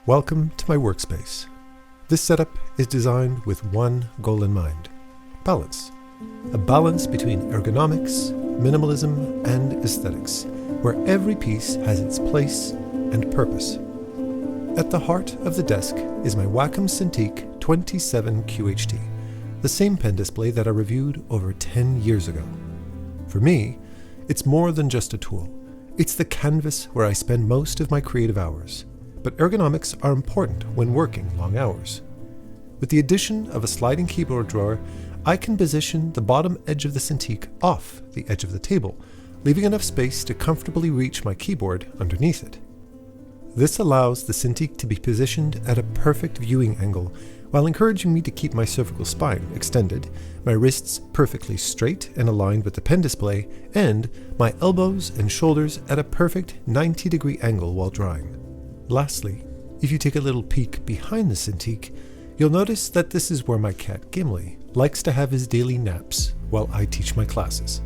Welcome to my workspace. This setup is designed with one goal in mind: balance. A balance between ergonomics, minimalism, and aesthetics, where every piece has its place and purpose. At the heart of the desk is my Wacom Cintiq 27 QHD, the same pen display that I reviewed over 10 years ago. For me, it's more than just a tool. It's the canvas where I spend most of my creative hours. But ergonomics are important when working long hours. With the addition of a sliding keyboard drawer, I can position the bottom edge of the Cintiq off the edge of the table, leaving enough space to comfortably reach my keyboard underneath it. This allows the Cintiq to be positioned at a perfect viewing angle while encouraging me to keep my cervical spine extended, my wrists perfectly straight and aligned with the pen display, and my elbows and shoulders at a perfect 90-degree angle while drawing. Lastly, if you take a little peek behind the Cintiq, you'll notice that this is where my cat Gimli likes to have his daily naps while I teach my classes.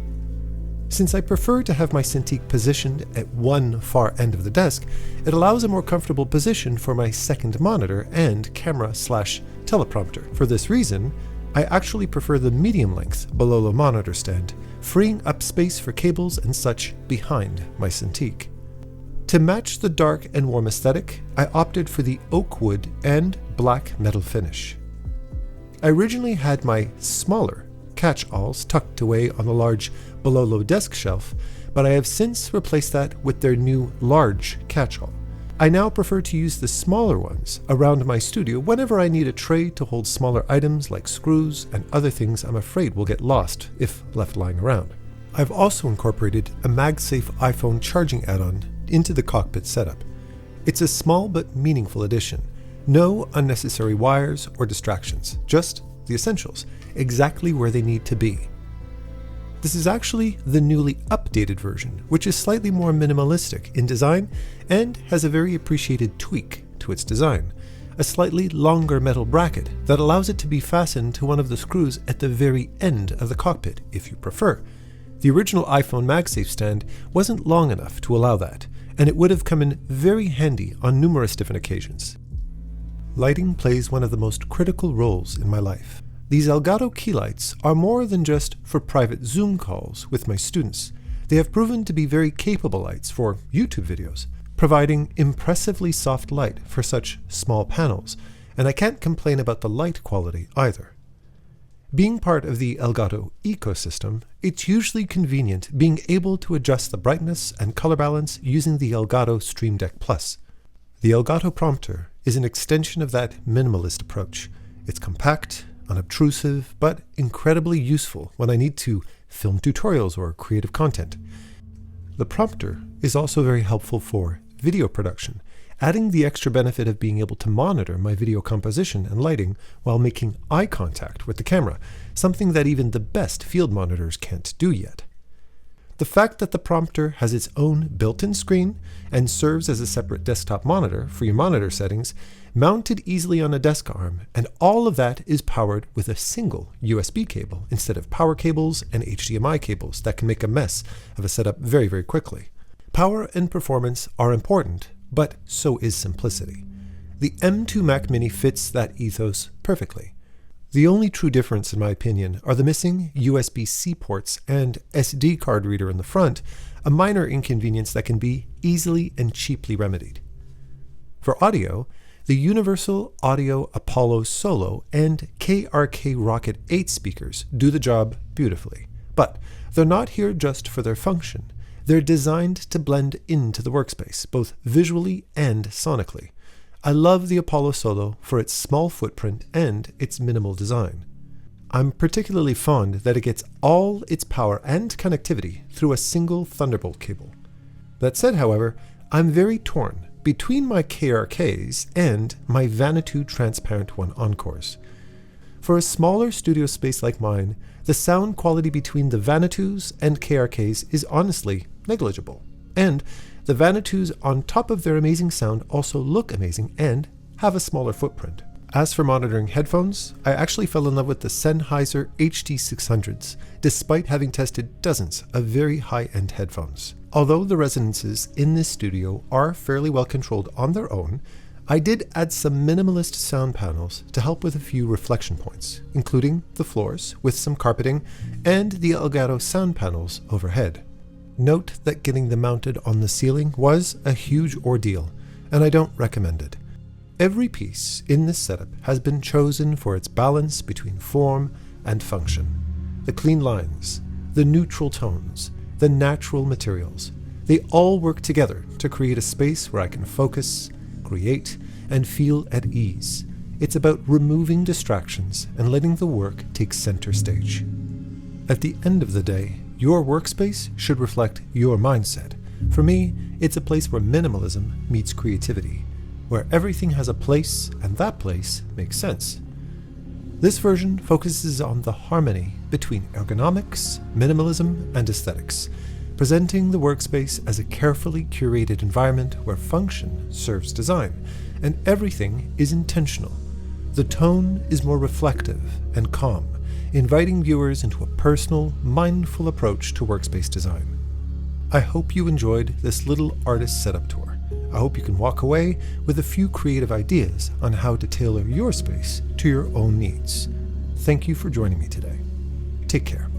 Since I prefer to have my Cintiq positioned at one far end of the desk, it allows a more comfortable position for my second monitor and camera/teleprompter. For this reason, I actually prefer the medium length below the monitor stand, freeing up space for cables and such behind my Cintiq. To match the dark and warm aesthetic, I opted for the oak wood and black metal finish. I originally had my smaller catch-alls tucked away on the large below-low desk shelf, but I have since replaced that with their new large catch-all. I now prefer to use the smaller ones around my studio whenever I need a tray to hold smaller items like screws and other things I'm afraid will get lost if left lying around. I've also incorporated a MagSafe iPhone charging add-on into the cockpit setup. It's a small but meaningful addition. No unnecessary wires or distractions, just the essentials, exactly where they need to be. This is actually the newly updated version, which is slightly more minimalistic in design and has a very appreciated tweak to its design: a slightly longer metal bracket that allows it to be fastened to one of the screws at the very end of the cockpit, if you prefer. The original iPhone MagSafe stand wasn't long enough to allow that, and it would have come in very handy on numerous different occasions. Lighting plays one of the most critical roles in my life. These Elgato Key Lights are more than just for private Zoom calls with my students. They have proven to be very capable lights for YouTube videos, providing impressively soft light for such small panels, and I can't complain about the light quality either. Being part of the Elgato ecosystem, it's usually convenient being able to adjust the brightness and color balance using the Elgato Stream Deck Plus. The Elgato Prompter is an extension of that minimalist approach. It's compact, unobtrusive, but incredibly useful when I need to film tutorials or creative content. The Prompter is also very helpful for video production, adding the extra benefit of being able to monitor my video composition and lighting while making eye contact with the camera, something that even the best field monitors can't do yet. The fact that the Prompter has its own built-in screen and serves as a separate desktop monitor for your monitor settings, mounted easily on a desk arm, and all of that is powered with a single USB cable instead of power cables and HDMI cables that can make a mess of a setup very, very quickly. Power and performance are important, but so is simplicity. The M2 Mac Mini fits that ethos perfectly. The only true difference, in my opinion, are the missing USB-C ports and SD card reader in the front, a minor inconvenience that can be easily and cheaply remedied. For audio, the Universal Audio Apollo Solo and KRK Rokit 8 speakers do the job beautifully. But they're not here just for their function. They're designed to blend into the workspace, both visually and sonically. I love the Apollo Solo for its small footprint and its minimal design. I'm particularly fond that it gets all its power and connectivity through a single Thunderbolt cable. That said, however, I'm very torn between my KRKs and my Vanatoo Transparent 1 Encores. For a smaller studio space like mine, the sound quality between the Vanatoos and KRKs is honestly negligible, and the Vanatoos on top of their amazing sound also look amazing and have a smaller footprint. As for monitoring headphones, I actually fell in love with the Sennheiser HD600s, despite having tested dozens of very high-end headphones. Although the resonances in this studio are fairly well controlled on their own, I did add some minimalist sound panels to help with a few reflection points, including the floors with some carpeting and the Elgato sound panels overhead. Note that getting them mounted on the ceiling was a huge ordeal, and I don't recommend it. Every piece in this setup has been chosen for its balance between form and function. The clean lines, the neutral tones, the natural materials, they all work together to create a space where I can focus, create, and feel at ease. It's about removing distractions and letting the work take center stage. At the end of the day, your workspace should reflect your mindset. For me, it's a place where minimalism meets creativity, where everything has a place and that place makes sense. This version focuses on the harmony between ergonomics, minimalism, and aesthetics, presenting the workspace as a carefully curated environment where function serves design, and everything is intentional. The tone is more reflective and calm, inviting viewers into a personal, mindful approach to workspace design. I hope you enjoyed this little artist setup tour. I hope you can walk away with a few creative ideas on how to tailor your space to your own needs. Thank you for joining me today. Take care.